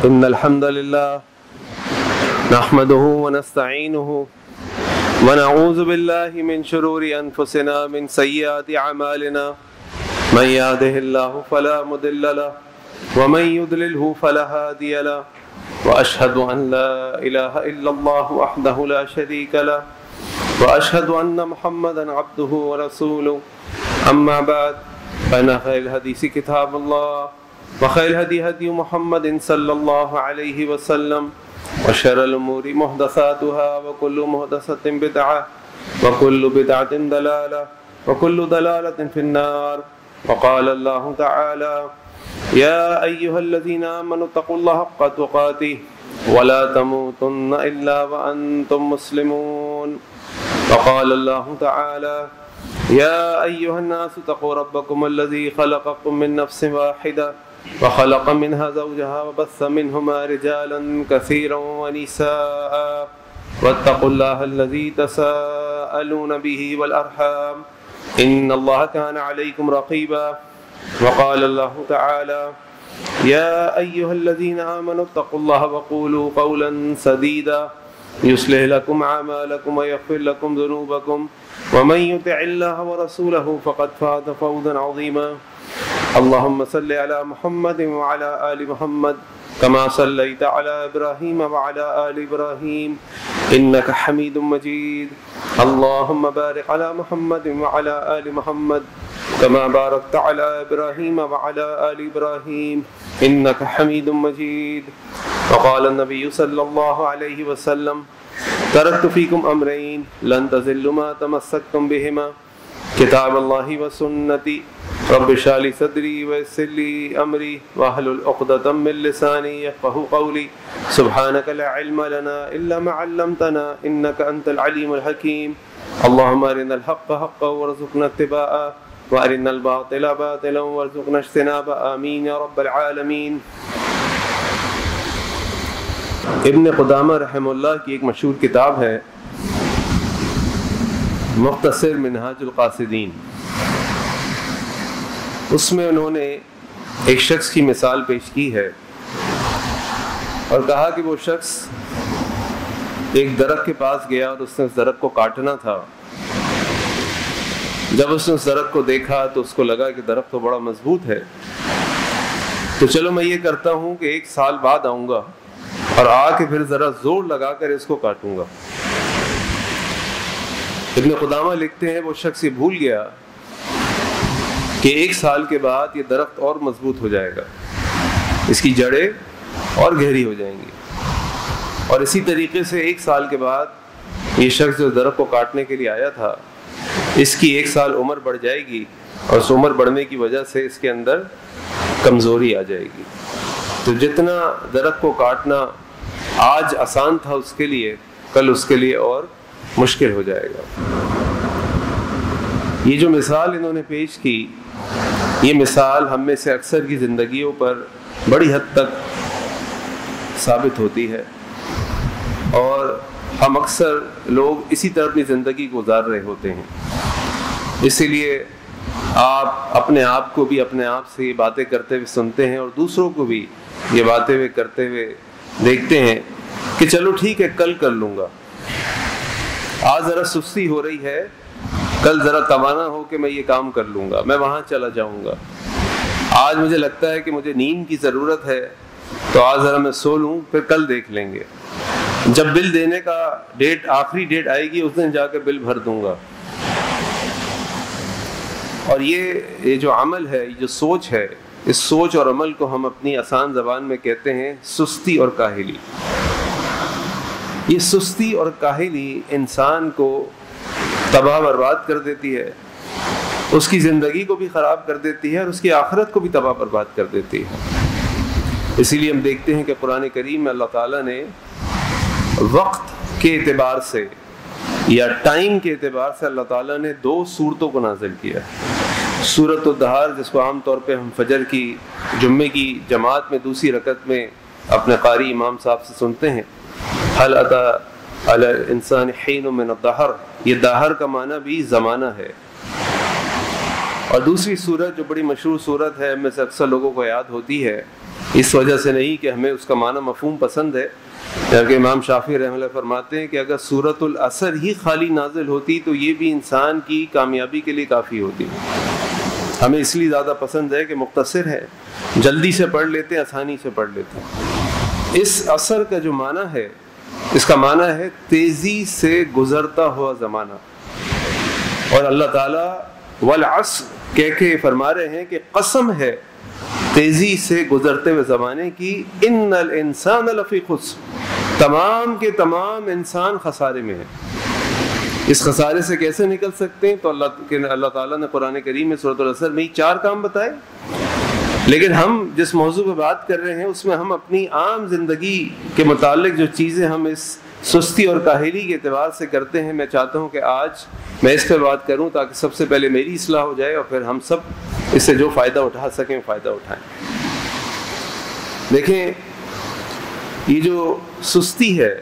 إن الحمد لله نحمده ونستعينه ونعوذ بالله من شرور أنفسنا من سيئات أعمالنا من يهده الله فلا مضل له ومن يضلله فلا هادي له وأشهد أن لا إله إلا الله وحده لا شريك له وأشهد أن محمدا عبده ورسوله أما بعد فإن خير الحديث كتاب الله وخير الهدي هدي محمد صلى الله عليه وسلم وشر الأمور محدثاتها وكل محدثة بدعة وكل بدعة ضلالة وكل ضلالة في النار. وقال الله تعالى: يا أيها الذين آمنوا اتقوا الله حق تقاته ولا تموتن إلا وأنتم مسلمون. وقال الله تعالى: يا أيها الناس اتقوا ربكم الذي خلقكم من نفس واحدة وخلق منها زوجها وبث منهما رجالا كثيرا ونساء واتقوا الله الذي تساءلون به والأرحام إن الله كان عليكم رقيبا. وقال الله تعالى: يا أيها الذين آمنوا اتقوا الله وقولوا قولا سديدا يصلح لكم أعمالكم ويغفر لكم ذنوبكم ومن يطع الله ورسوله فقد فاز فوزا عظيما. اللهم صل على محمد وعلى آل محمد كما صليت على إبراهيم وعلى آل إبراهيم إنك حميد مجيد. اللهم بارك على محمد وعلى آل محمد كما باركت على إبراهيم وعلى آل إبراهيم إنك حميد مجيد. وقال النبي صلى الله عليه وسلم: تركت فيكم أمرين لن تضلوا ما تمسكتم بهما كتاب الله وسنتي رب اشرح لي صدري ويسر لي أمري واحلل عقدة من لساني يفقهوا قولي سبحانك لا علم لنا إلا ما علمتنا إنك أنت العليم الحكيم. اللهم أرنا الحق حقا وارزقنا اتباعه وأرنا الباطل باطلا وارزقنا اجتنابه آمين يا رب العالمين. ابن قدامہ رحمہ اللہ کی ایک مشہور کتاب ہے مختصر منہاج القاصدین. اس میں انہوں نے ایک شخص کی مثال پیش کی ہے اور کہا کہ وہ شخص ایک درخت کے پاس گیا اور اس نے اس درخت کو کاٹنا تھا. جب اس نے اس درخت کو دیکھا تو اس کو لگا کہ درخت تو بڑا مضبوط ہے، تو چلو میں یہ کرتا ہوں کہ 1 سال بعد آؤں گا اور آ کے پھر ذرا زور لگا کر اس کو کاٹوں گا. ابن قدامہ لکھتے ہیں وہ شخص یہ بھول گیا کہ 1 سال کے بعد یہ درخت اور مضبوط ہو جائے گا، اس کی جڑیں اور گہری ہو جائیں گی، اور اسی طریقے سے 1 سال کے بعد یہ شخص جو درخت کو کاٹنے کے لیے آیا تھا اس کی 1 سال عمر بڑھ جائے گی، اور اس عمر بڑھنے کی وجہ سے اس کے اندر کمزوری آ جائے گی. تو جتنا درخت کو کاٹنا آج آسان تھا اس کے لیے، کل اس کے لیے اور مشکل ہو جائے گا. یہ جو مثال انہوں نے پیش کی، یہ مثال ہم میں سے اکثر کی زندگیوں پر بڑی حد تک ثابت ہوتی ہے، اور ہم اکثر لوگ اسی طرح اپنی زندگی گزار رہے ہوتے ہیں. اسی لیے آپ اپنے آپ کو بھی اپنے آپ سے یہ باتیں کرتے ہوئے سنتے ہیں اور دوسروں کو بھی یہ باتیں ہوئے کرتے ہوئے دیکھتے ہیں کہ چلو ٹھیک ہے کل کر لوں گا، آج ذرا سستی ہو رہی ہے، کل ذرا توانا ہو کہ میں یہ کام کر لوں گا، میں وہاں چلا جاؤں گا، آج مجھے لگتا ہے کہ مجھے نیند کی ضرورت ہے تو آج ذرا میں سو لوں، پھر کل دیکھ لیں گے، جب بل دینے کا ڈیٹ آخری ڈیٹ آئے گی اس دن جا کے بل بھر دوں گا. اور یہ جو عمل ہے، یہ جو سوچ ہے، اس سوچ اور عمل کو ہم اپنی آسان زبان میں کہتے ہیں سستی اور کاہلی. یہ سستی اور کاہلی انسان کو تباہ برباد کر دیتی ہے، اس کی زندگی کو بھی خراب کر دیتی ہے اور اس کی آخرت کو بھی تباہ برباد کر دیتی ہے. اسی لیے ہم دیکھتے ہیں کہ قرآن کریم میں اللہ تعالیٰ نے وقت کے اعتبار سے یا ٹائم کے اعتبار سے اللہ تعالیٰ نے 2 صورتوں کو نازل کیا ہے. سورۃ الدہر، جس کو عام طور پہ ہم فجر کی جمعے کی جماعت میں دوسری رکعت میں اپنے قاری امام صاحب سے سنتے ہیں. هل أتى على الإنسان حين من الدهر، یہ دہر کا معنی بھی زمانہ ہے. اور دوسری صورت جو بڑی مشہور صورت ہے، ہم میں سے اکثر لوگوں کو یاد ہوتی ہے، اس وجہ سے نہیں کہ ہمیں اس کا معنی مفہوم پسند ہے، کہ امام شافعی رحمہ اللہ فرماتے ہیں کہ اگر سورۃ العصر ہی خالی نازل ہوتی تو یہ بھی انسان کی کامیابی کے لیے کافی ہوتی. ہمیں اس لیے زیادہ پسند ہے کہ مختصر ہے، جلدی سے پڑھ لیتے ہیں، آسانی سے پڑھ لیتے ہیں. اس عصر کا جو معنی ہے، اس کا معنی ہے تیزی سے گزرتا ہوا زمانہ. اور اللہ تعالیٰ والعصر کہہ کے فرما رہے ہیں کہ قسم ہے تیزی سے گزرتے ہوئے زمانے کی، ان الانسان لفی خسر، تمام کے تمام انسان خسارے میں ہے. اس خسارے سے کیسے نکل سکتے ہیں؟ تو اللہ تعالیٰ نے قرآن کریم میں سورۃ العصر میں 4 کام بتائے. لیکن ہم جس موضوع پہ بات کر رہے ہیں اس میں ہم اپنی عام زندگی کے متعلق جو چیزیں ہم اس سستی اور کاہلی کے اعتبار سے کرتے ہیں، میں چاہتا ہوں کہ آج میں اس پہ بات کروں تاکہ سب سے پہلے میری اصلاح ہو جائے اور پھر ہم سب اس سے جو فائدہ اٹھا سکیں فائدہ اٹھائیں. دیکھیں، یہ جو سستی ہے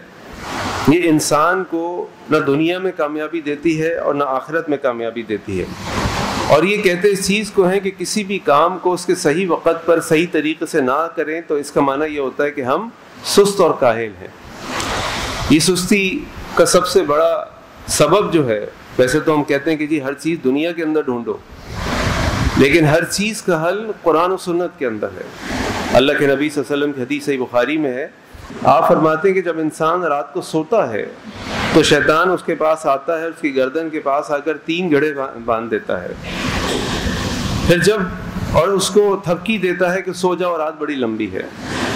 یہ انسان کو نہ دنیا میں کامیابی دیتی ہے اور نہ آخرت میں کامیابی دیتی ہے. اور یہ کہتے اس چیز کو ہیں کہ کسی بھی کام کو اس کے صحیح وقت پر صحیح طریقے سے نہ کریں تو اس کا معنی یہ ہوتا ہے کہ ہم سست اور کاہل ہیں. یہ سستی کا سب سے بڑا سبب جو ہے، ویسے تو ہم کہتے ہیں کہ جی ہر چیز دنیا کے اندر ڈھونڈو، لیکن ہر چیز کا حل قرآن و سنت کے اندر ہے. اللہ کے نبی صلی اللہ علیہ وسلم کی حدیث صحیح بخاری میں ہے، آپ فرماتے ہیں کہ جب انسان رات کو سوتا ہے تو شیطان اس کے پاس آتا ہے، اس کی گردن کے پاس آ کر 3 گڑھے باندھ دیتا ہے، پھر اور اس کو تھپکی دیتا ہے کہ سو جاؤ، رات بڑی لمبی ہے.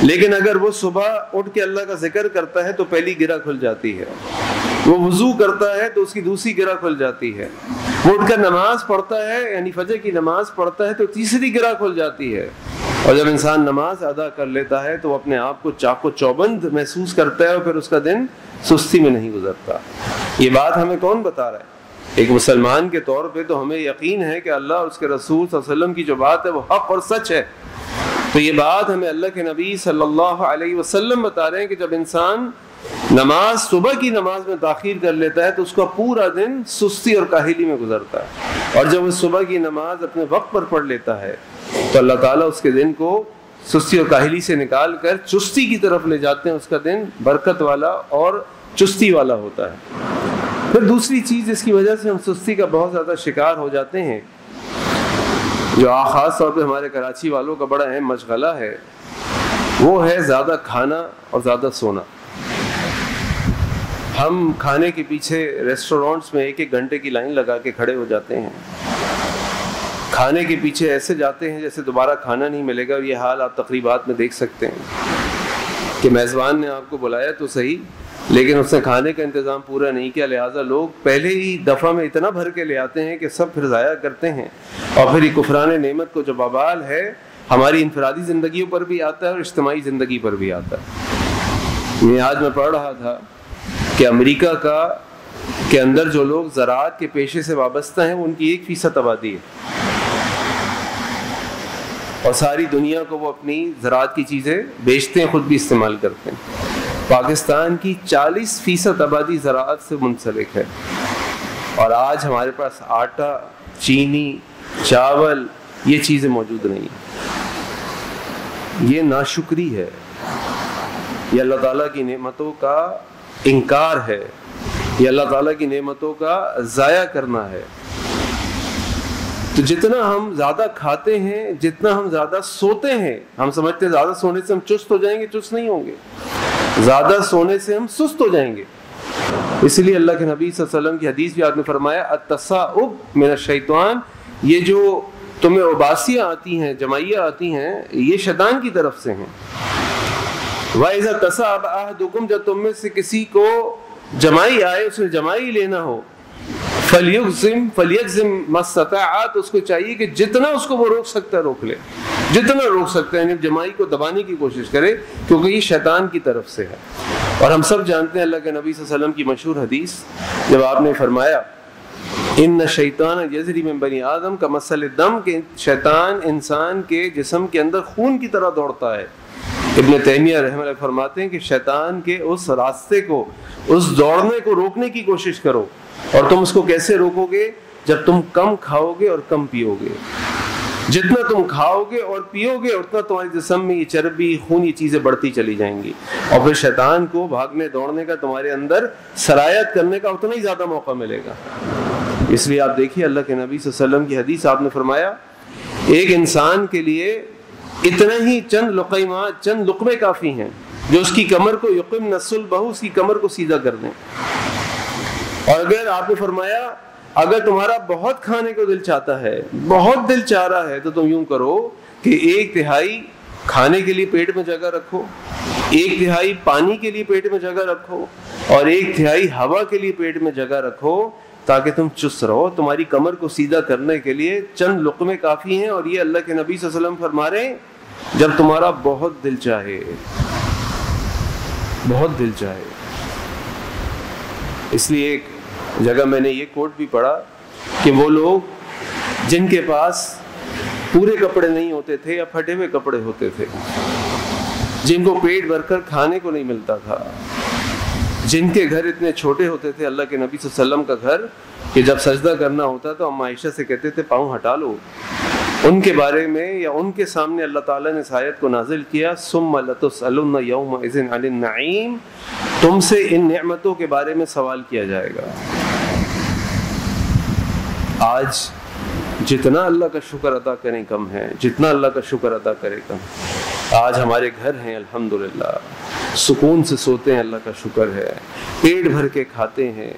لیکن اگر وہ صبح اٹھ کے اللہ کا ذکر کرتا ہے تو پہلی گرہ کھل جاتی ہے، وہ وضو کرتا ہے تو اس کی دوسری گرہ کھل جاتی ہے، وہ اٹھ کر نماز پڑھتا ہے یعنی فجر کی نماز پڑھتا ہے تو تیسری گرہ کھل جاتی ہے. اور جب انسان نماز ادا کر لیتا ہے تو وہ اپنے آپ کو چاق و چوبند محسوس کرتا ہے اور پھر اس کا دن سستی میں نہیں گزرتا. یہ بات ہمیں کون بتا رہا ہے؟ ایک مسلمان کے طور پہ تو ہمیں یقین ہے کہ اللہ اور اس کے رسول صلی اللہ علیہ وسلم کی جو بات ہے وہ حق اور سچ ہے. تو یہ بات ہمیں اللہ کے نبی صلی اللہ علیہ وسلم بتا رہے ہیں کہ جب انسان نماز صبح کی نماز میں تاخیر کر لیتا ہے تو اس کا پورا دن سستی اور کاہلی میں گزرتا ہے، اور جب وہ صبح کی نماز اپنے وقت پر پڑھ لیتا ہے تو اللہ تعالیٰ اس کے دن کو سستی اور کاہلی سے نکال کر چستی کی طرف لے جاتے ہیں. اس کا دن برکت والا اور چستی والا ہوتا ہے. پھر دوسری چیز جس کی وجہ سے ہم سستی کا بہت زیادہ شکار ہو جاتے ہیں، جو خاص طور پہ ہمارے کراچی والوں کا بڑا اہم مشغلہ ہے، وہ ہے زیادہ کھانا اور زیادہ سونا. ہم کھانے کے پیچھے ریسٹورینٹس میں 1-1 گھنٹے کی لائن لگا کے کھڑے ہو جاتے ہیں، کھانے کے پیچھے ایسے جاتے ہیں جیسے دوبارہ کھانا نہیں ملے گا. اور یہ حال آپ تقریبات میں دیکھ سکتے ہیں کہ میزبان نے آپ کو بلایا تو صحیح، لیکن اس نے کھانے کا انتظام پورا نہیں کیا، لہٰذا لوگ پہلے ہی دفعہ میں اتنا بھر کے لے آتے ہیں کہ سب پھر ضائع کرتے ہیں. اور پھر یہ کفران نعمت کو جو وبال ہے ہماری انفرادی زندگیوں پر بھی آتا ہے اور اجتماعی زندگی پر بھی آتا ہے. آج میں پڑھ رہا تھا کہ امریکہ کے اندر جو لوگ زراعت کے پیشے سے وابستہ ہیں ان کی 1% آبادی ہے، اور ساری دنیا کو وہ اپنی زراعت کی چیزیں بیچتے ہیں، خود بھی استعمال کرتے ہیں. پاکستان کی 40% آبادی زراعت سے منسلک ہے، اور آج ہمارے پاس آٹا، چینی، چاول یہ چیزیں موجود نہیں ہیں. یہ ناشکری ہے، یہ اللہ تعالیٰ کی نعمتوں کا انکار ہے، یہ اللہ تعالیٰ کی نعمتوں کا ضائع کرنا ہے. تو جتنا ہم زیادہ کھاتے ہیں، جتنا ہم زیادہ سوتے ہیں، ہم سمجھتے ہیں زیادہ سونے سے ہم چست ہو جائیں گے، چست نہیں ہوں گے، زیادہ سونے سے ہم سست ہو جائیں گے. اس لیے اللہ کے نبی صلی اللہ علیہ وسلم کی حدیث بھی آپ نے فرمایا التصاؤب من الشیطان، یہ جو تمہیں اباسیاں آتی ہیں، جمائیاں آتی ہیں، یہ شیطان کی طرف سے ہیں. وَإِذَا تَصَابَ أَحَدُكُمْ، جب تم میں سے کسی کو جمائی آئے، اس نے جمائی لینا ہو، فَلْيَجْزِمْ مَا اسْتَطَاعَ، اس کو چاہیے کہ جتنا اس کو وہ روک سکتا ہے روک لے، جتنا روک سکتا ہے، یعنی جمائی کو دبانے کی کوشش کرے، کیونکہ یہ شیطان کی طرف سے ہے. اور ہم سب جانتے ہیں اللہ کے نبی صلی اللہ علیہ وسلم کی مشہور حدیث، جب آپ نے فرمایا ان الشیطان یجری من بنی آدم کمثل الدم، کہ شیطان انسان کے جسم کے اندر خون کی طرح دوڑتا ہے. ابن تیمیہ رحمہ اللہ فرماتے ہیں کہ شیطان کے اس راستے کو، اس دوڑنے کو روکنے کی کوشش کرو. اور تم اس کو کیسے روکو گے؟ جب تم کم کھاؤ گے اور کم پیو گے. جتنا تم کھاؤ گے اور پیو گے اتنا تمہارے جسم میں یہ چربی خون یہ چیزیں بڑھتی چلی جائیں گی، اور پھر شیطان کو بھاگنے دوڑنے کا تمہارے اندر سرایت کرنے کا اتنا ہی زیادہ موقع ملے گا۔ اس لیے آپ دیکھیے اللہ کے نبی صلی اللہ علیہ وسلم کی حدیث، آپ نے فرمایا ایک انسان کے لیے اتنا ہی چند لقمے کافی ہیں جو اس کی کمر کو یقم نصلبہ، اس کی کمر کو سیدھا کر دیں۔ اور اگر آپ نے فرمایا اگر تمہارا بہت کھانے کو دل چاہتا ہے، بہت دل چاہ رہا ہے، تو تم یوں کرو کہ 1/3 کھانے کے لیے پیٹ میں جگہ رکھو، 1/3 پانی کے لیے پیٹ میں جگہ رکھو، اور 1/3 ہوا کے لیے پیٹ میں جگہ رکھو، تاکہ تم چست رہو۔ تمہاری کمر کو سیدھا کرنے کے لیے چند لقمے کافی ہیں، اور یہ اللہ کے نبی صلی اللہ علیہ وسلم فرما رہے ہیں جب تمہارا بہت دل چاہے، بہت دل چاہے۔ اس لیے ایک جگہ میں نے یہ کوٹ بھی پڑھا کہ وہ لوگ جن کے پاس پورے کپڑے نہیں ہوتے تھے یا پھٹے ہوئے کپڑے ہوتے تھے، جن کو پیٹ بھر کر کھانے کو نہیں ملتا تھا، جن کے گھر اتنے چھوٹے ہوتے تھے اللہ کے نبی صلی اللہ علیہ وسلم کا گھر کہ جب سجدہ کرنا ہوتا تو ہم عائشہ سے کہتے تھے پاؤں ہٹا لو، ان کے بارے میں یا ان کے سامنے اللہ تعالیٰ نے اس آیت کو نازل کیا ثم لتسألن یومئذ عن النعیم، تم سے ان نعمتوں کے بارے میں سوال کیا جائے گا۔ آج جتنا اللہ کا شکر ادا کریں کم ہے، جتنا اللہ کا شکر ادا کرے کم۔ آج ہمارے گھر ہیں الحمدللہ، سکون سے سوتے ہیں اللہ کا شکر ہے، پیٹ بھر کے کھاتے ہیں،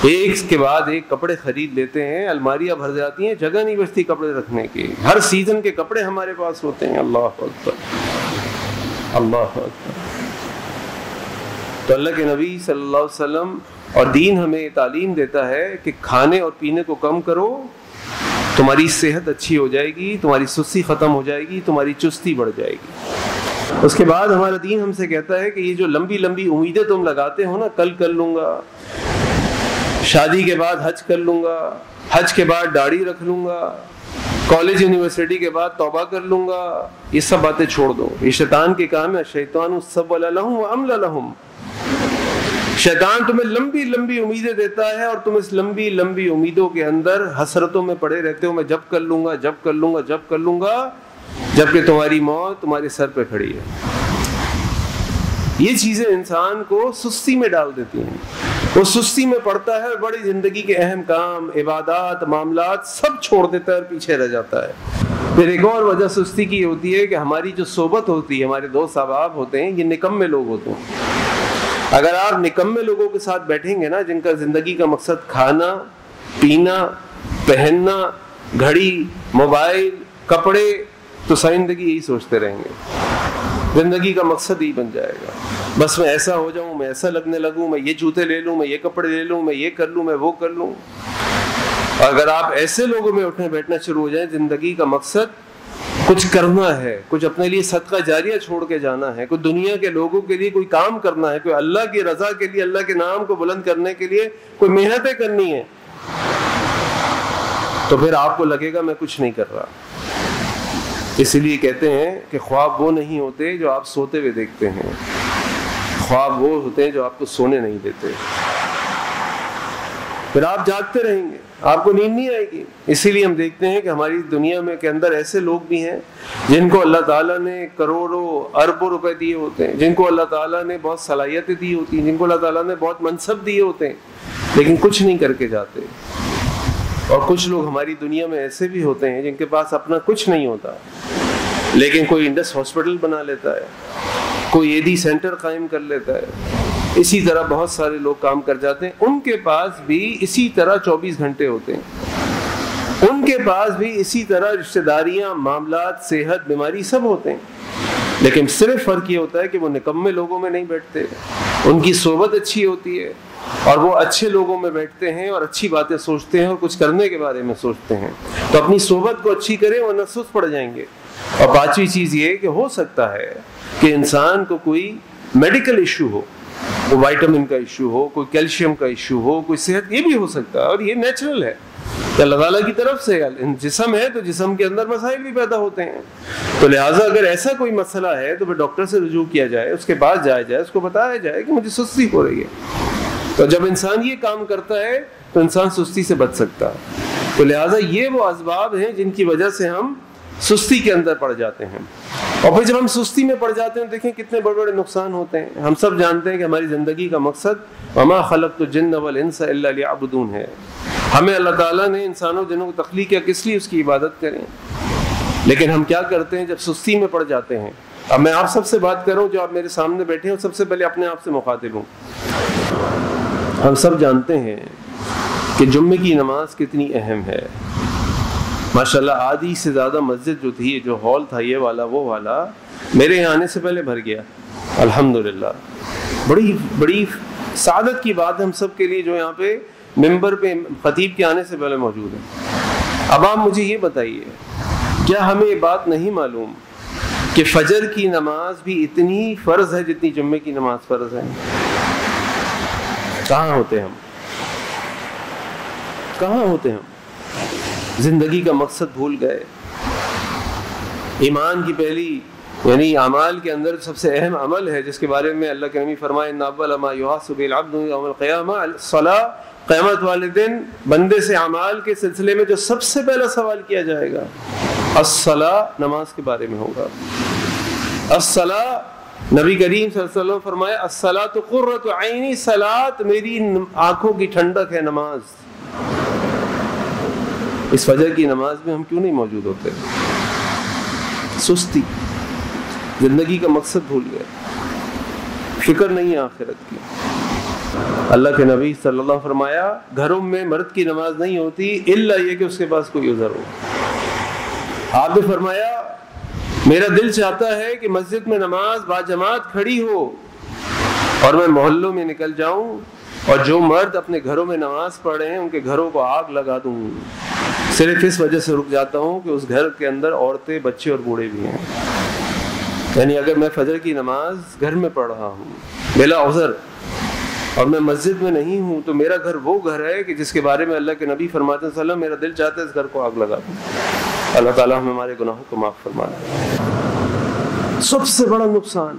ایک کے بعد ایک کپڑے خرید لیتے ہیں، الماریاں بھر جاتی ہیں، جگہ نہیں بچتی کپڑے رکھنے کی، ہر سیزن کے کپڑے ہمارے پاس ہوتے ہیں۔ اللہ اکبر، اللہ اکبر۔ تو اللہ کے نبی صلی اللہ علیہ وسلم اور دین ہمیں تعلیم دیتا ہے کہ کھانے اور پینے کو کم کرو، تمہاری صحت اچھی ہو جائے گی، تمہاری سستی ختم ہو جائے گی، تمہاری چستی بڑھ جائے گی۔ اس کے بعد ہمارا دین ہم سے کہتا ہے کہ یہ جو لمبی لمبی امیدیں تم لگاتے ہو نا، کل کر لوں گا، شادی کے بعد حج کر لوں گا، حج کے بعد داڑھی رکھ لوں گا، کالج یونیورسٹی کے بعد توبہ کر لوں گا، یہ سب باتیں چھوڑ دو، یہ شیطان کے کام ہے۔ شیطان سول لہم واملی لہم، شیطان تمہیں لمبی لمبی امیدیں دیتا ہے اور تم اس لمبی لمبی امیدوں کے اندر حسرتوں میں پڑے رہتے ہو، میں جب کر لوں گا، جب کر لوں گا، جب کر لوں گا، جبکہ تمہاری موت تمہارے سر پہ کھڑی ہے۔ یہ چیزیں انسان کو سستی میں ڈال دیتی ہیں، وہ سستی میں پڑتا ہے، بڑی زندگی کے اہم کام، عبادات، معاملات سب چھوڑ دیتا ہے اور پیچھے رہ جاتا ہے۔ پھر ایک اور وجہ سستی کی ہوتی ہے کہ ہماری جو صحبت ہوتی ہے، ہمارے دوست احباب ہوتے ہیں، یہ نکمے لوگ ہوتے ہیں۔ اگر آپ نکمے لوگوں کے ساتھ بیٹھیں گے نا، جن کا زندگی کا مقصد کھانا، پینا، پہننا، گھڑی، موبائل، کپڑے، تو ساری زندگی یہی سوچتے رہیں گے، زندگی کا مقصد ہی بن جائے گا، بس میں ایسا ہو جاؤں، میں ایسا لگنے لگوں، میں یہ جوتے لے لوں، میں یہ کپڑے لے لوں، میں یہ کر لوں، میں وہ کر لوں۔ اگر آپ ایسے لوگوں میں اٹھنے بیٹھنا شروع ہو جائیں، زندگی کا مقصد کچھ کرنا ہے، کچھ اپنے لیے صدقہ جاریہ چھوڑ کے جانا ہے، کوئی دنیا کے لوگوں کے لیے کوئی کام کرنا ہے، کوئی اللہ کی رضا کے لیے، اللہ کے نام کو بلند کرنے کے لیے کوئی محنتیں کرنی ہے، تو پھر آپ کو لگے گا میں کچھ نہیں کر رہا۔ اس لیے کہتے ہیں کہ خواب وہ نہیں ہوتے جو آپ سوتے ہوئے دیکھتے ہیں، خواب وہ ہوتے ہیں جو آپ کو سونے نہیں دیتے۔ پھر آپ جاگتے رہیں گے، آپ کو نیند نہیں آئے گی۔ اسی لیے ہم دیکھتے ہیں کہ ہماری دنیا میں کے اندر ایسے لوگ بھی ہیں جن کو اللہ تعالیٰ نے کروڑوں اربوں روپے دیے ہوتے ہیں، جن کو اللہ تعالیٰ نے بہت صلاحیتیں دی ہوتی ہیں، جن کو اللہ تعالیٰ نے بہت منصب دیے ہوتے ہیں، لیکن کچھ نہیں کر کے جاتے۔ اور کچھ لوگ ہماری دنیا میں ایسے بھی ہوتے ہیں جن کے پاس اپنا کچھ نہیں ہوتا، لیکن کوئی انڈس ہاسپٹل بنا لیتا ہے، کوئی ایڈی سینٹر قائم کر لیتا ہے، اسی طرح بہت سارے لوگ کام کر جاتے ہیں، ان کے پاس بھی اسی طرح 24 گھنٹے ہوتے ہیں، ان کے پاس بھی اسی طرح رشتہ داریاں، معاملات، صحت، بیماری سب ہوتے ہیں، لیکن صرف فرق یہ ہوتا ہے کہ وہ نکمے لوگوں میں نہیں بیٹھتے، ان کی صحبت اچھی ہوتی ہے اور وہ اچھے لوگوں میں بیٹھتے ہیں اور اچھی باتیں سوچتے ہیں اور کچھ کرنے کے بارے میں سوچتے ہیں۔ تو اپنی صحبت کو اچھی کریں ورنہ سست پڑ جائیں گے۔ اور پانچویں چیز یہ کہ ہو سکتا ہے کہ انسان کو کوئی میڈیکل ایشو ہو، کوئی وائٹامن کا ایشو ہو، کوئی کیلشیم کا ایشو ہو، کوئی صحت، یہ بھی ہو سکتا ہے، اور یہ نیچرل ہے کہ اللہ تعالیٰ کی طرف سے جسم ہے تو جسم کے اندر مسائل بھی پیدا ہوتے ہیں۔ تو لہٰذا اگر ایسا کوئی مسئلہ ہے تو پھر ڈاکٹر سے رجوع کیا جائے، اس کے پاس جایا جائے، اس کو بتایا جائے کہ مجھے سستی ہو رہی ہے۔ تو جب انسان یہ کام کرتا ہے تو انسان سستی سے بچ سکتا ہے۔ تو لہٰذا یہ وہ اسباب ہیں جن کی وجہ سے ہم سستی کے اندر پڑ جاتے ہیں. اور پھر جب ہم سستی میں پڑ جاتے ہیں دیکھیں کتنے بڑے بڑے نقصان ہوتے ہیں. ہم سب جانتے ہیں کہ ہماری زندگی کا مقصد وما خلقت الجن والانس الا لیعبدون ہے. ہمیں اللہ تعالیٰ نے انسانوں جنوں کو تخلیق کیا کس لیے؟ اس کی عبادت کریں. لیکن ہم کیا کرتے ہیں جب سستی میں پڑ جاتے ہیں؟ اب میں آپ سب سے بات کروں جو آپ میرے سامنے بیٹھے ہیں، سب سے پہلے اپنے آپ سے مخاطب ہوں. ہم سب جانتے ہیں کہ جمعے کی نماز کتنی اہم ہے. ماشاءاللہ آدھی سے زیادہ مسجد جو تھی، جو ہال تھا یہ والا وہ والا، میرے یہاں آنے سے پہلے بھر گیا الحمدللہ. بڑی سعادت کی بات ہے ہم سب کے لیے جو یہاں پہ ممبر پہ خطیب کے آنے سے پہلے موجود ہے. اب آپ مجھے یہ بتائیے، کیا ہمیں یہ بات نہیں معلوم کہ فجر کی نماز بھی اتنی فرض ہے جتنی جمعے کی نماز فرض ہے؟ کہاں ہوتے ہم؟ کہاں ہوتے ہم؟ زندگی کا مقصد بھول گئے. ایمان کی پہلی یعنی اعمال کے اندر سب سے اہم عمل ہے جس کے بارے میں اللہ کے نبی فرمائے ان اول ما یحاسب العبد یوم القیامہ الصلاۃ. قیامت والے دن بندے سے اعمال کے سلسلے میں جو سب سے پہلا سوال کیا جائے گا الصلاۃ، نماز کے بارے میں ہوگا. الصلاۃ، نبی کریم صلی اللہ علیہ وسلم فرمایا الصلاۃ قرۃ عینی، صلاۃ میری آنکھوں کی ٹھنڈک ہے نماز. اس فجر کی نماز میں ہم کیوں نہیں موجود ہوتے؟ سستی، زندگی کا مقصد بھول گئے، فکر نہیں ہے آخرت کی. اللہ کے نبی صلی اللہ علیہ وسلم فرمایا گھروں میں مرد کی نماز نہیں ہوتی الا یہ کہ اس کے پاس کوئی عذر ہو. آپ نے فرمایا میرا دل چاہتا ہے کہ مسجد میں نماز باجماعت کھڑی ہو اور میں محلوں میں نکل جاؤں اور جو مرد اپنے گھروں میں نماز پڑھ رہے ہیں ان کے گھروں کو آگ لگا دوں. صرف اس وجہ سے رک جاتا ہوں کہ اس گھر کے اندر عورتیں، بچے اور بوڑھے بھی ہیں. یعنی اگر میں فجر کی نماز گھر میں پڑھ رہا ہوں بلا عذر اور میں مسجد میں نہیں ہوں تو میرا گھر وہ گھر ہے کہ جس کے بارے میں اللہ کے نبی فرماتے ہیں صلی اللہ علیہ وسلم میرا دل چاہتا ہے اس گھر کو آگ لگا دوں. اللہ تعالیٰ ہمیں ہمارے گناہوں کو معاف فرمائے. سب سے بڑا نقصان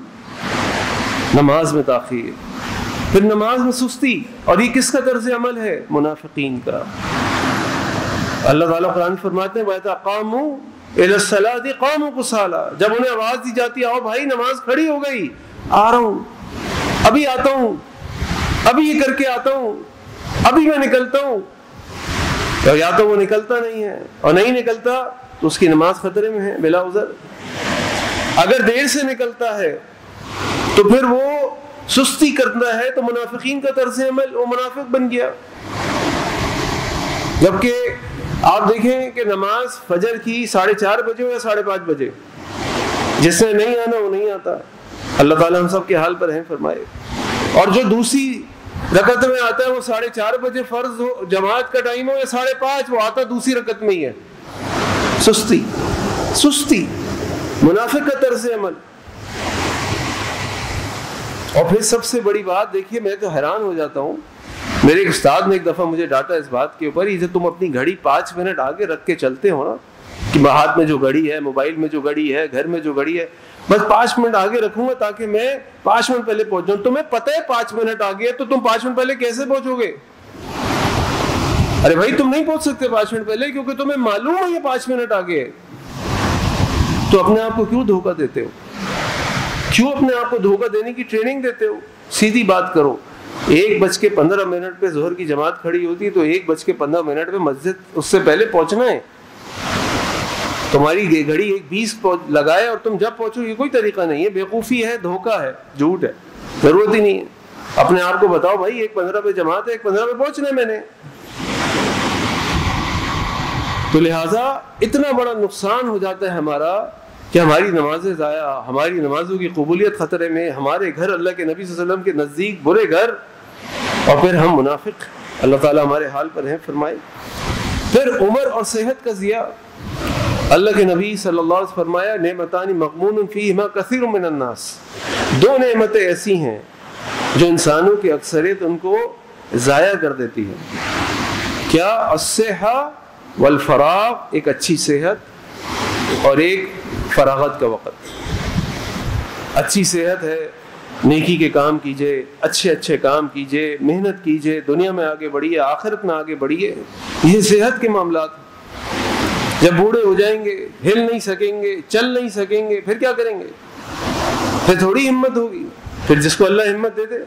نماز میں تاخیر، پھر نماز میں سستی. اور یہ کس کا طرز عمل ہے؟ منافقین کا. اللہ تعالیٰ قرآن فرماتے ہیں وَإِذَا قَامُوا إِلَى الصَّلَاةِ قَامُوا كُسَالَىٰ، جب انہیں آواز دی جاتی ہے آؤ بھائی نماز کھڑی ہو گئی، آ رہا ہوں، ابھی آتا ہوں، ابھی یہ کر کے آتا ہوں، ابھی میں نکلتا ہوں. تو یا تو وہ نکلتا نہیں ہے اور نہیں نکلتا تو اس کی نماز خطرے میں ہے بلا عذر. اگر دیر سے نکلتا ہے تو پھر وہ سستی کرتا ہے تو منافقین کا طرز عمل، وہ منافق بن گیا. جبکہ آپ دیکھیں کہ نماز فجر کی 4:30 بجے ہو یا 5:30 بجے، جس نے نہیں آنا وہ نہیں آتا. اللہ تعالیٰ ہم سب کے حال پر ہیں فرمائے. اور جو دوسری رکعت میں آتا ہے وہ 4:30 بجے فرض ہو، جماعت کا ٹائم ہو یا 5:30، وہ آتا دوسری رکعت میں ہی ہے. سستی منافق کا طرز عمل. اور پھر سب سے بڑی بات دیکھیے، میں تو حیران ہو جاتا ہوں. میرے ایک استاد نے ایک دفعہ مجھے ڈانٹا اس بات کے اوپر، یہ تم اپنی گھڑی 5 منٹ آگے رکھ کے چلتے ہو نا، کہ ہاتھ میں جو گھڑی ہے، موبائل میں جو گھڑی ہے، گھر میں جو گھڑی ہے، بس 5 منٹ آگے رکھوں گا تاکہ میں 5 منٹ پہلے پہنچ جاؤں. تمہیں پتہ ہے 5 منٹ آگے ہے تو تم 5 منٹ پہلے کیسے پہنچو گے؟ ارے بھائی تم نہیں پہنچ سکتے 5 منٹ پہلے کیونکہ تمہیں معلوم ہے یہ 5 منٹ آگے ہے. تو اپنے آپ کو کیوں دھوکہ دیتے ہو؟ کیوں اپنے آپ کو دھوکہ دینے کی ٹریننگ دیتے ہو؟ سیدھی بات کرو. 1:15 پہ ظہر کی جماعت کھڑی ہوتی تو 1:15 پہ مسجد اس سے پہلے پہنچنا ہے. تمہاری گھڑی 1:20 لگائے اور تم جب پہنچو، یہ کوئی طریقہ نہیں ہے. بیوقوفی ہے، دھوکہ ہے، جھوٹ ہے. ضرورت ہی نہیں ہے. اپنے آپ کو بتاؤ بھائی 1:15 پہ جماعت ہے، 1:15 پہ پہنچنا ہے میں نے. تو لہٰذا اتنا بڑا نقصان ہو جاتا ہے ہمارا کہ ہماری نمازیں ضائع، ہماری نمازوں کی قبولیت خطرے میں، ہمارے گھر اللہ کے نبی صلی اللہ علیہ وسلم کے نزدیک برے گھر، اور پھر ہم منافق. اللہ تعالیٰ ہمارے حال پر ہیں فرمائے. پھر عمر اور صحت کا ضیاع. اللہ کے نبی صلی اللہ علیہ وسلم فرمایا نعمتان مغبون فیہما کثیر من الناس، 2 نعمتیں ایسی ہیں جو انسانوں کی اکثریت ان کو ضائع کر دیتی ہے. کیا؟ الصحہ والفراغ، ایک اچھی صحت اور ایک فراغت کا وقت. اچھی صحت ہے، نیکی کے کام کیجئے، اچھے کام کیجئے، محنت کیجئے، دنیا میں آگے بڑھیے، آخرت میں آگے بڑھیے. یہ صحت کے معاملات. جب بوڑھے ہو جائیں گے، ہل نہیں سکیں گے، چل نہیں سکیں گے، پھر کیا کریں گے؟ پھر تھوڑی ہمت ہوگی۔ پھر جس کو اللہ ہمت دے دے،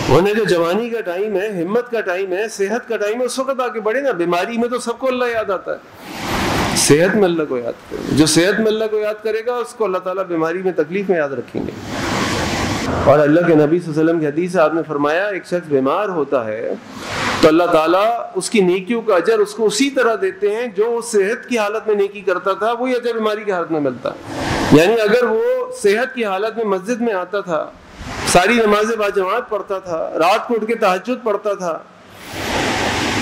انہیں جو جوانی کا ٹائم ہے، ہمت کا ٹائم ہے، صحت کا ٹائم ہے، اس وقت آگے بڑھے نا۔ بیماری میں تو سب کو اللہ یاد آتا ہے، صحت میں اللہ کو یاد کرے۔ جو صحت میں اللہ کو یاد کرے گا اس کو اللہ تعالیٰ بیماری میں، تکلیف میں یاد رکھیں گے۔ اور اللہ کے نبی صلی اللہ علیہ وسلم کی حدیث آپ نے فرمایا، ایک شخص بیمار ہوتا ہے تو اللہ تعالیٰ اس کی نیکیوں کا اجر اس کو اسی طرح دیتے ہیں جو صحت کی حالت میں نیکی کرتا تھا، وہی اجر بیماری کی حالت میں ملتا۔ یعنی اگر وہ صحت کی حالت میں مسجد میں آتا تھا، ساری نمازیں باجماعت پڑھتا تھا، رات کو اٹھ کے تہجد پڑھتا تھا،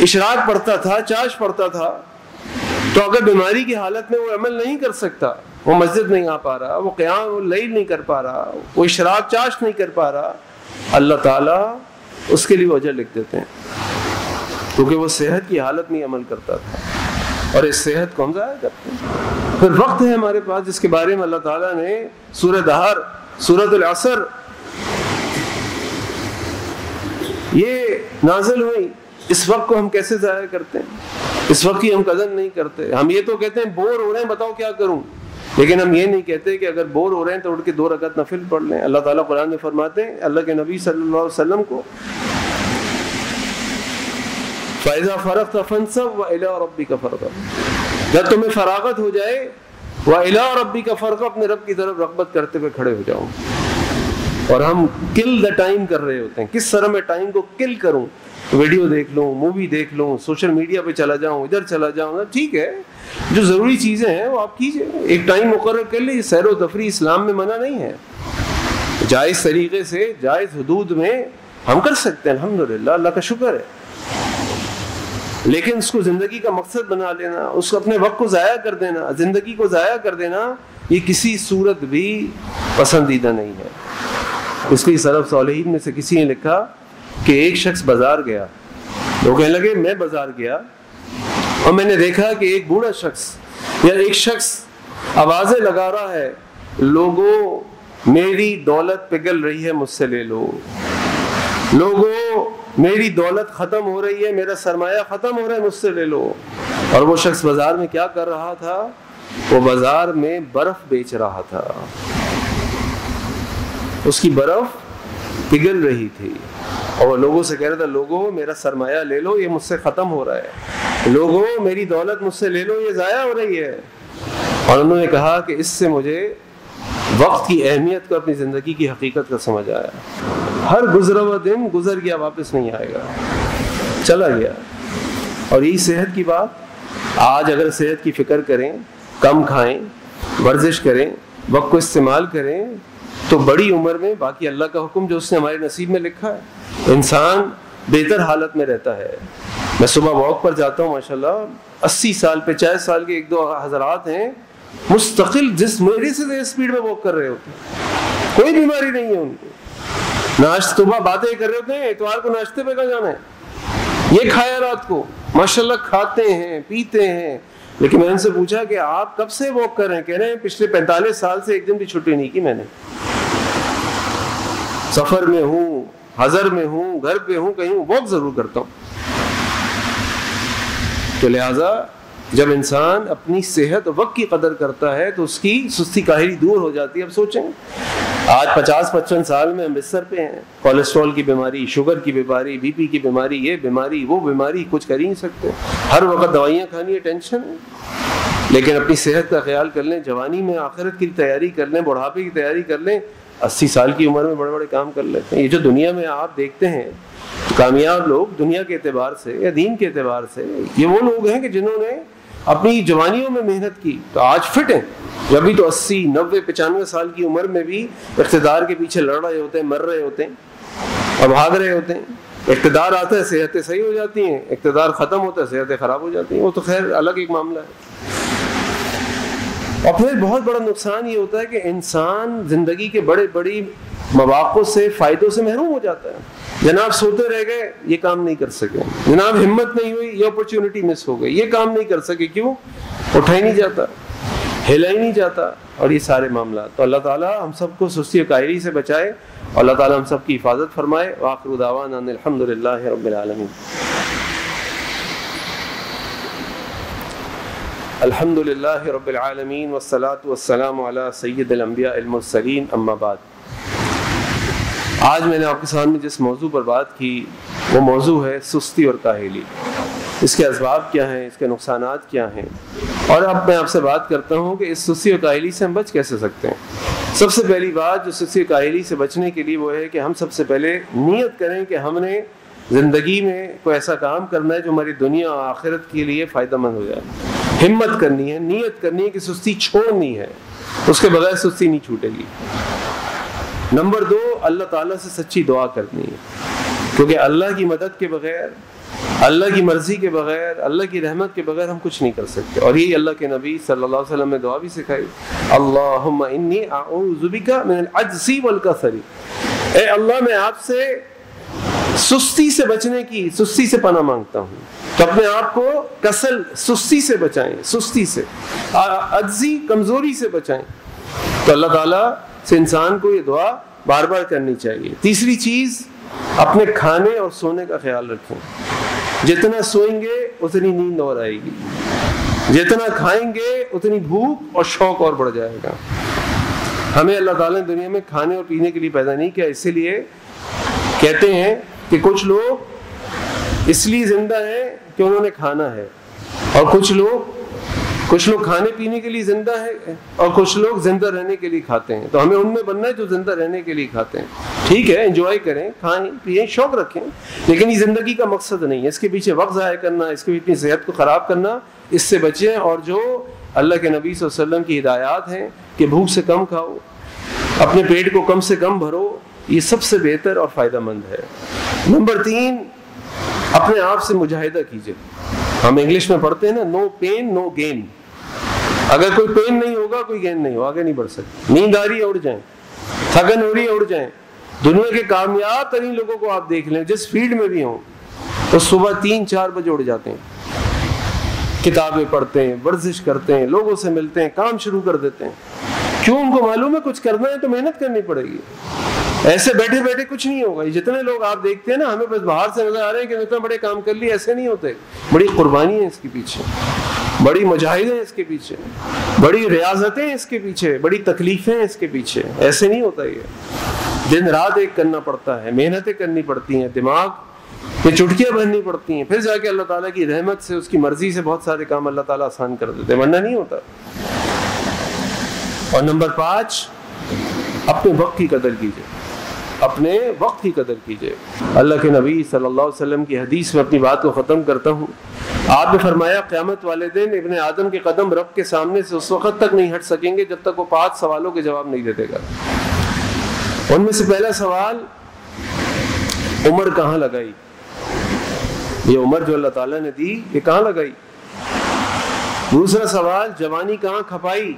اشراق پڑھتا تھا، چاش پڑھتا تھا، تو اگر بیماری کی حالت میں وہ عمل نہیں کر سکتا، وہ مسجد نہیں آ پا رہا، وہ قیام اللیل نہیں کر پا رہا، وہ اشراق چاش نہیں کر پا رہا، اللہ تعالیٰ اس کے لیے وہ اجر لکھ دیتے ہیں، کیونکہ وہ صحت کی حالت میں عمل کرتا تھا، اور اس صحت کو ہم ضائع کرتے ہیں۔ پھر وقت ہے ہمارے پاس جس کے بارے میں اللہ تعالیٰ نے سورہ دہر، سورۃ العصر یہ نازل ہوئی، اس وقت کو ہم کیسے ضائع کرتے ہیں؟ اس وقت کی ہم قدر نہیں کرتے۔ ہم یہ تو کہتے ہیں بور ہو رہے ہیں بتاؤ کیا کروں، لیکن ہم یہ نہیں کہتے کہ اگر بور ہو رہے ہیں تو اٹھ کے 2 رکعت نفل پڑھ لیں۔ اللہ تعالیٰ قرآن میں فرماتے ہیں اللہ کے نبی صلی اللہ علیہ وسلم کو، فَإِذَا فَرَغْتَ فَانْصَبْ وَإِلَىٰ رَبِّكَ فَارْغَب، جب تمہیں فراغت ہو جائے وَإِلَىٰ رَبِّكَ فَارْغَب، اپنے رب کی طرف رغبت کرتے ہوئے کھڑے ہو جاؤ۔ اور ہم کل دا ٹائم کر رہے ہوتے ہیں، کس طرح میں ٹائم کو کل کروں، ویڈیو دیکھ لوں، مووی دیکھ لوں، سوشل میڈیا پہ چلا جاؤں، ادھر چلا جاؤں۔ ٹھیک ہے، جو ضروری چیزیں ہیں وہ آپ کیجئے، ایک ٹائم مقرر کر لیجیے۔ سیر و تفریح اسلام میں منع نہیں ہے، جائز طریقے سے، جائز حدود میں ہم کر سکتے ہیں، الحمدللہ، اللہ کا شکر ہے، لیکن اس کو زندگی کا مقصد بنا لینا، اس کو اپنے وقت کو ضائع کر دینا، زندگی کو ضائع کر دینا، یہ کسی صورت بھی پسندیدہ نہیں ہے۔ اس لیے سلف صالحین میں سے کسی نے لکھا کہ ایک شخص بازار گیا، وہ کہنے لگے میں بازار گیا اور میں نے دیکھا کہ ایک بوڑھا شخص یا ایک شخص آوازیں لگا رہا ہے، لوگوں میری دولت پگھل رہی ہے، مجھ سے لے لو، لوگوں میری دولت ختم ہو رہی ہے، میرا سرمایہ ختم ہو رہا ہے، مجھ سے لے لو۔ اور وہ شخص بازار میں کیا کر رہا تھا؟ وہ بازار میں برف بیچ رہا تھا، اس کی برف پگھل رہی تھی، اور وہ لوگوں سے کہہ رہا تھا لوگوں میرا سرمایہ لے لو، یہ مجھ سے ختم ہو رہا ہے، لوگوں میری دولت مجھ سے لے لو، یہ ضائع ہو رہی ہے۔ اور انہوں نے کہا کہ اس سے مجھے وقت کی اہمیت کو، اپنی زندگی کی حقیقت کا سمجھ آیا۔ ہر گزرا ہوا دن گزر گیا، واپس نہیں آئے گا، چلا گیا۔ اور یہی صحت کی بات، آج اگر صحت کی فکر کریں، کم کھائیں، ورزش کریں، وقت کو استعمال کریں، تو بڑی عمر میں باقی اللہ کا حکم جو اس نے ہمارے نصیب میں لکھا ہے، انسان بہتر حالت میں رہتا ہے۔ میں صبح واک پر جاتا ہوں، ماشاءاللہ 80 سال 50 سال کے 1-2 حضرات ہیں، مستقل جس میرے سے اسپیڈ میں واک کر رہے ہوتے ہیں، کوئی بیماری نہیں ہے ان کو، ناشتہ صبح باتیں کر رہے ہوتے ہیں، اتوار کو ناشتے پہ کہاں جانا ہے، یہ کھایا رات کو، ماشاءاللہ کھاتے ہیں پیتے ہیں۔ لیکن میں ان سے پوچھا کہ آپ کب سے واک کر رہے ہیں؟ کہہ رہے ہیں پچھلے 45 سال سے ایک دن بھی چھٹی نہیں کی میں نے، سفر میں ہوں، حضر میں ہوں، گھر پہ ہوں، کہیں واک ضرور کرتا ہوں۔ تو لہٰذا جب انسان اپنی صحت اور وقت کی قدر کرتا ہے تو اس کی سستی کاہلی دور ہو جاتی ہے۔ اب سوچیں آج 50-55 سال میں ہم بستر پہ ہیں، کولیسٹرول کی بیماری، شوگر کی بیماری، بی پی کی بیماری، یہ بیماری وہ بیماری، کچھ کر ہی نہیں سکتے، ہر وقت دوائیاں کھانی ہے، ٹینشن ہے۔ لیکن اپنی صحت کا خیال کر لیں، جوانی میں آخرت کی تیاری کر لیں، بڑھاپے کی تیاری کر لیں، 80 سال کی عمر میں بڑے بڑے کام کر لیتے ہیں۔ یہ جو دنیا میں آپ دیکھتے ہیں کامیاب لوگ دنیا کے اعتبار سے یا دین کے اعتبار سے، یہ وہ لوگ ہیں کہ جنہوں نے اپنی جوانیوں میں محنت کی تو آج فٹ ہیں، جبھی تو 80 90 95 سال کی عمر میں بھی اقتدار کے پیچھے لڑ رہے ہوتے ہیں، مر رہے ہوتے ہیں اور بھاگ رہے ہوتے ہیں۔ اقتدار آتا ہے صحتیں صحیح ہو جاتی ہیں، اقتدار ختم ہوتا ہے صحتیں خراب ہو جاتی ہیں، وہ تو خیر الگ ایک معاملہ ہے۔ اور پھر بہت بڑا نقصان یہ ہوتا ہے کہ انسان زندگی کے بڑے بڑی مواقع سے، فائدوں سے محروم ہو جاتا ہے۔ جناب سوتے رہ گئے، یہ کام نہیں کر سکے، جناب ہمت نہیں ہوئی، یہ اپرچونٹی مس ہو گئی، یہ کام نہیں کر سکے، کیوں؟ اٹھا ہی نہیں جاتا، ہلا ہی نہیں جاتا، اور یہ سارے معاملات۔ تو اللہ تعالیٰ ہم سب کو سستی و کاہلی سے بچائے، اور اللہ تعالیٰ ہم سب کی حفاظت فرمائے۔ وآخر دعوانا ان الحمد للہ رب العالمین۔ الحمد للہ رب العالمین والصلاة والسلام علی سید الانبیاء المرسلین، اما بعد۔ آج میں نے آپ کے سامنے جس موضوع پر بات کی وہ موضوع ہے سستی اور کاہلی۔ اس کے اسباب کیا ہیں، اس کے نقصانات کیا ہیں، اور اب میں آپ سے بات کرتا ہوں کہ اس سستی اور کاہلی سے ہم بچ کیسے سکتے ہیں۔ سب سے پہلی بات جو سستی اور کاہلی سے بچنے کے لیے وہ ہے کہ ہم سب سے پہلے نیت کریں کہ ہم نے زندگی میں کوئی ایسا کام کرنا ہے جو ہماری دنیا اور آخرت کے لیے فائدہ مند ہو جائے۔ ہمت کرنی ہے، نیت کرنی ہے کہ سستی چھوڑنی ہے، اس کے بغیر سستی نہیں چھوٹے گی۔ نمبر 2، اللہ تعالیٰ سے سچی دعا کرنی ہے، کیونکہ اللہ کی مدد کے بغیر، اللہ کی مرضی کے بغیر، اللہ کی رحمت کے بغیر ہم کچھ نہیں کر سکتے۔ اور یہی اللہ کے نبی صلی اللہ علیہ وسلم نے دعا بھی سکھائی، اللہم انی اعوذ بک من العجز والکسل۔ اے اللہ، میں آپ سے سستی سے بچنے کی، سستی سے پناہ مانگتا ہوں، تو اپنے آپ کو کسل، سستی سے بچائیں، سستی سے، عجزی، کمزوری سے بچائیں۔ تو اللہ تعالیٰ سے انسان کو یہ دعا بار بار کرنی چاہیے۔ تیسری چیز، اپنے کھانے اور سونے کا خیال رکھیں۔ جتنا سوئیں گے اتنی نیند اور آئے گی، جتنا کھائیں گے اتنی بھوک اور شوق اور بڑھ جائے گا۔ ہمیں اللہ تعالیٰ نے دنیا میں کھانے اور پینے کے لیے پیدا نہیں کیا، اسی لیے کہتے ہیں کہ کچھ لوگ اس لیے زندہ ہیں کہ انہوں نے کھانا ہے، اور کچھ لوگ کھانے پینے کے لیے زندہ ہیں، اور کچھ لوگ زندہ رہنے کے لیے کھاتے ہیں۔ تو ہمیں ان میں بننا ہے جو زندہ رہنے کے لیے کھاتے ہیں۔ ٹھیک ہے، انجوائے کریں، کھائیں پیئیں، شوق رکھیں، لیکن یہ زندگی کا مقصد نہیں ہے۔ اس کے پیچھے وقت ضائع کرنا، اس کے پیچھے صحت کو خراب کرنا، اس سے بچیں۔ اور جو اللہ کے نبی صلی اللہ علیہ وسلم کی ہدایات ہیں کہ بھوک سے کم کھاؤ، اپنے پیٹ کو کم سے کم بھرو، یہ سب سے بہتر اور فائدہ مند ہے۔ نمبر 3، اپنے آپ سے مجاہدہ کیجئے۔ ہم انگلش میں پڑھتے ہیں نا، نو پین نو گین۔ اگر کوئی پین نہیں ہوگا کوئی گین نہیں ہو، آگے نہیں بڑھ سکتے۔ نیند آ رہی ہے اڑ جائیں، تھکن ہو رہی ہے اڑ جائیں۔ دنیا کے کامیاب ترین لوگوں کو آپ دیکھ لیں، جس فیلڈ میں بھی ہوں، وہ صبح 3-4 بجے اڑ جاتے ہیں، کتابیں پڑھتے ہیں، ورزش کرتے ہیں، لوگوں سے ملتے ہیں، کام شروع کر دیتے ہیں۔ کیوں؟ ان کو معلوم ہے کچھ کرنا ہے تو محنت کرنی پڑے گی، ایسے بیٹھے بیٹھے کچھ نہیں ہوگا۔ یہ جتنے لوگ آپ دیکھتے ہیں نا، ہمیں بس باہر سے نظر آ رہے ہیں کہ اتنا بڑے کام کر لیے، ایسے نہیں ہوتے۔ بڑی قربانی ہے اس کے پیچھے، بڑی مجاہدیں ہیں اس کے پیچھے، بڑی ریاضتیں ہیں اس کے پیچھے، بڑی تکلیفیں ہیں اس کے پیچھے۔ ایسے نہیں ہوتا، یہ دن رات ایک کرنا پڑتا ہے، محنتیں کرنی پڑتی ہیں، دماغ پہ چٹکیاں بھرنی پڑتی ہیں، پھر جا کے اللہ تعالیٰ کی رحمت سے، اس کی مرضی سے بہت سارے کام اللہ تعالیٰ آسان کر دیتے ہیں، ورنہ نہیں ہوتا۔ اور نمبر 5، اپنے وقت کی قدر کیجیے، اپنے وقت کی قدر کیجیے۔ اللہ کے نبی صلی اللہ علیہ وسلم کی حدیث میں اپنی بات کو ختم کرتا ہوں۔ آپ نے فرمایا، قیامت والے دن ابن آدم کے قدم رب کے سامنے سے اس وقت تک نہیں ہٹ سکیں گے جب تک وہ 5 سوالوں کے جواب نہیں دیتے گا۔ ان میں سے پہلا سوال، عمر کہاں لگائی؟ یہ عمر جو اللہ تعالیٰ نے دی، یہ کہاں لگائی؟ دوسرا سوال، جوانی کہاں کھپائی؟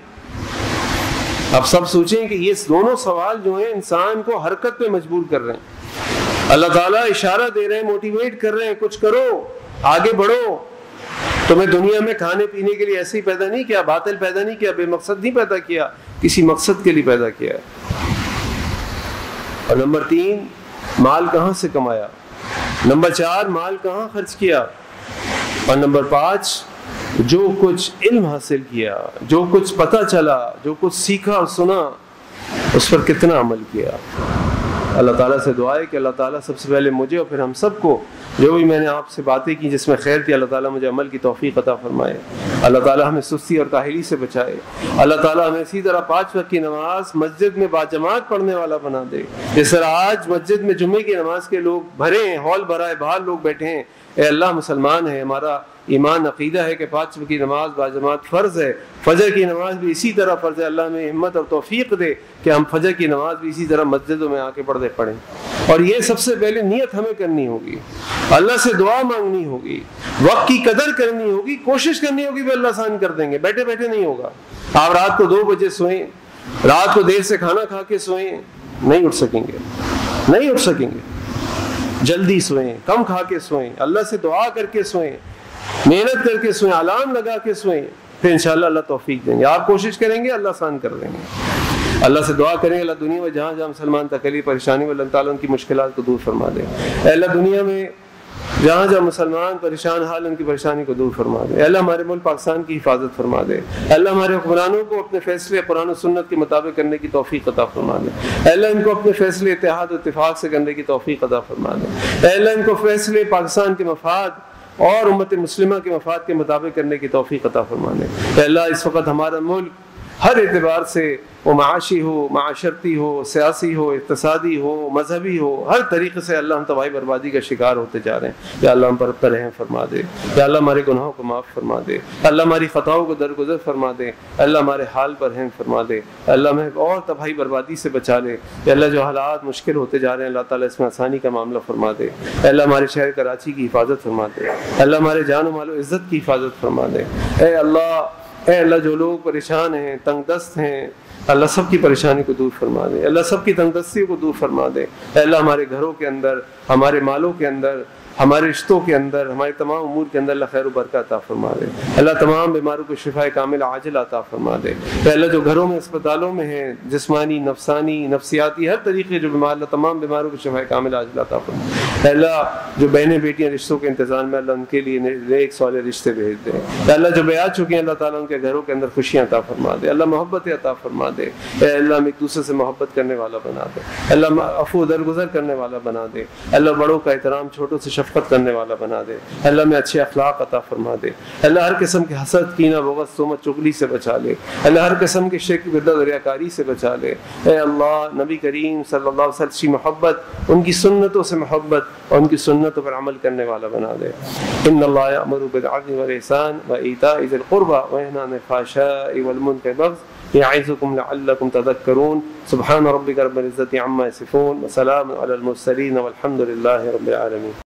اب سب سوچیں کہ یہ دونوں سوال جو ہیں انسان کو حرکت پہ مجبور کر رہے ہیں۔ اللہ تعالیٰ اشارہ دے رہے ہیں، موٹیویٹ کر رہے ہیں، کچھ کرو، آگے بڑھو۔ تمہیں دنیا میں کھانے پینے کے لیے ایسے ہی پیدا نہیں کیا، باطل پیدا نہیں کیا، بے مقصد نہیں پیدا کیا، کسی مقصد کے لیے پیدا کیا ہے۔ اور نمبر 3، مال کہاں سے کمایا؟ نمبر 4، مال کہاں خرچ کیا؟ اور نمبر 5، جو کچھ علم حاصل کیا، جو کچھ پتہ چلا، جو کچھ سیکھا اور سنا، اس پر کتنا عمل کیا۔ اللہ تعالیٰ سے دعا ہے کہ اللہ تعالیٰ سب سے پہلے مجھے اور پھر ہم سب کو، جو بھی میں نے آپ سے باتیں کی جس میں خیر تھی، اللہ تعالیٰ مجھے عمل کی توفیق عطا فرمائے۔ اللہ تعالیٰ ہمیں سستی اور کاہلی سے بچائے۔ اللہ تعالیٰ ہمیں اسی طرح 5 وقت کی نماز مسجد میں باجماعت پڑھنے والا بنا دے، جس طرح آج مسجد میں جمعے کی نماز کے لوگ بھرے ہیں، ہال بھرا ہے، باہر لوگ بیٹھے ہیں۔ اے اللہ، مسلمان ہے، ہمارا ایمان عقیدہ ہے کہ 5 وقت کی نماز باجماعت فرض ہے، فجر کی نماز بھی اسی طرح فرض ہے۔ اللہ ہمیں ہمت اور توفیق دے کہ ہم فجر کی نماز بھی اسی طرح مسجدوں میں آ کے پڑھیں۔ اور یہ سب سے پہلے نیت ہمیں کرنی ہوگی، اللہ سے دعا مانگنی ہوگی، وقت کی قدر کرنی ہوگی، کوشش کرنی ہوگی کہ اللہ آسان کر دیں گے۔ بیٹھے بیٹھے نہیں ہوگا۔ آپ رات کو 2 بجے سوئیں، رات کو دیر سے کھانا کھا کے سوئیں، نہیں اٹھ سکیں گے، نہیں اٹھ سکیں گے۔ جلدی سوئیں، کم کھا کے سوئیں، اللہ سے دعا کر کے سوئیں، محنت کر کے سوئیں، الارم لگا کے سوئیں، پھر انشاءاللہ اللہ توفیق دیں گے۔ آپ کوشش کریں گے، اللہ آسان کر دیں گے۔ اللہ سے دعا کریں، اللہ دنیا میں جہاں جہاں مسلمان تکلیف پریشانی میں، اللہ تعالیٰ ان کی مشکلات کو دور فرما دے۔ اے اللہ، دنیا میں جہاں جہاں مسلمان پریشان حال ان کی پریشانی کو دور فرما دے. اللہ ہمارے ملک پاکستان کی حفاظت فرما دے. اللہ ہمارے حکمرانوں کو اپنے فیصلے قرآن و سنت کے مطابق کرنے کی توفیق عطا فرما دے. اللہ ان کو اپنے فیصلے اتحاد و اتفاق سے کرنے کی توفیق عطا فرما دے. اللہ ان کو فیصلے پاکستان کے مفاد اور امت مسلمہ کے مفاد کے مطابق کرنے کی توفیق عطا فرما دے. اللہ اس وقت ہمارا ملک ہر اعتبار سے وہ معاشی ہو، معاشرتی ہو، سیاسی ہو، اقتصادی ہو، مذہبی ہو، ہر طریقے سے اللہ ہم تباہی بربادی کا شکار ہوتے جا رہے ہیں. یا اللہ ہم پر اپنا رحم فرما دے. یا اللہ ہمارے گناہوں کو معاف فرما دے. اللہ ہماری خطاؤں کو درگزر فرما دے. اللہ ہمارے حال پر رحم فرما دے. اللہ ہمیں اور تباہی بربادی سے بچا لے. یا اللہ جو حالات مشکل ہوتے جا رہے ہیں اللہ تعالیٰ اس میں آسانی کا معاملہ فرما دے. اللہ ہمارے شہر کراچی کی حفاظت فرما دے. اللہ ہمارے جان و مال و عزت کی حفاظت فرما دے. اے اللہ جو لوگ پریشان ہیں، تنگ دست ہیں، اللہ سب کی پریشانی کو دور فرما دے. اللہ سب کی تنگ دستی کو دور فرما دے. اے اللہ ہمارے گھروں کے اندر، ہمارے مالوں کے اندر، ہمارے رشتوں کے اندر، ہمارے تمام امور کے اندر اللہ خیر و برکت عطا فرما دے. اللہ تمام بیماروں کو شفا کامل عاجل عطا فرما دے. اے اللہ جو گھروں میں، اسپتالوں میں ہیں، جسمانی، نفسانی، نفسیاتی، ہر طریقے جو بیمار، اللہ تمام بیماروں کو شفا کامل عاجل عطا فرما دے. اے اللہ جو بہنیں بیٹیاں رشتوں کے انتظام میں، اللہ ان کے لیے نیک صالح رشتے بھیج دے. اے اللہ جو بیعت چکے ہیں اللہ تعالیٰ ان کے گھروں کے اندر خوشیاں عطا فرما دے. اللہ محبت عطا فرما دے. اے اللہ ہم ایک دوسرے سے محبت کرنے والا بنا دے. اللہ عفو درگزر کرنے والا بنا دے. اللہ بڑوں کا احترام، چھوٹوں سے شفقت کرنے والا بنا دے. اللہ میں اچھے اخلاق عطا فرما دے. اللہ ہر قسم کے حسد، کینہ، بغض، تہمت، چغلی سے بچا لے. اللہ ہر قسم کے شرک، بدعت اور ریاکاری سے بچا لے. اے اللہ نبی کریم صلی اللہ علیہ وسلم کی محبت، ان کی سنتوں سے محبت اور ان کی سنتوں پر عمل کرنے والا بنا دے. ان اللہ یأمر بالعدل والإحسان وإیتاء ذی القربى وینہی عن الفحشاء والمنکر والبغی یعظکم لعلکم تذکرون. سبحان ربک رب العزة عما یصفون وسلام علی المرسلین والحمد للہ رب العالمین.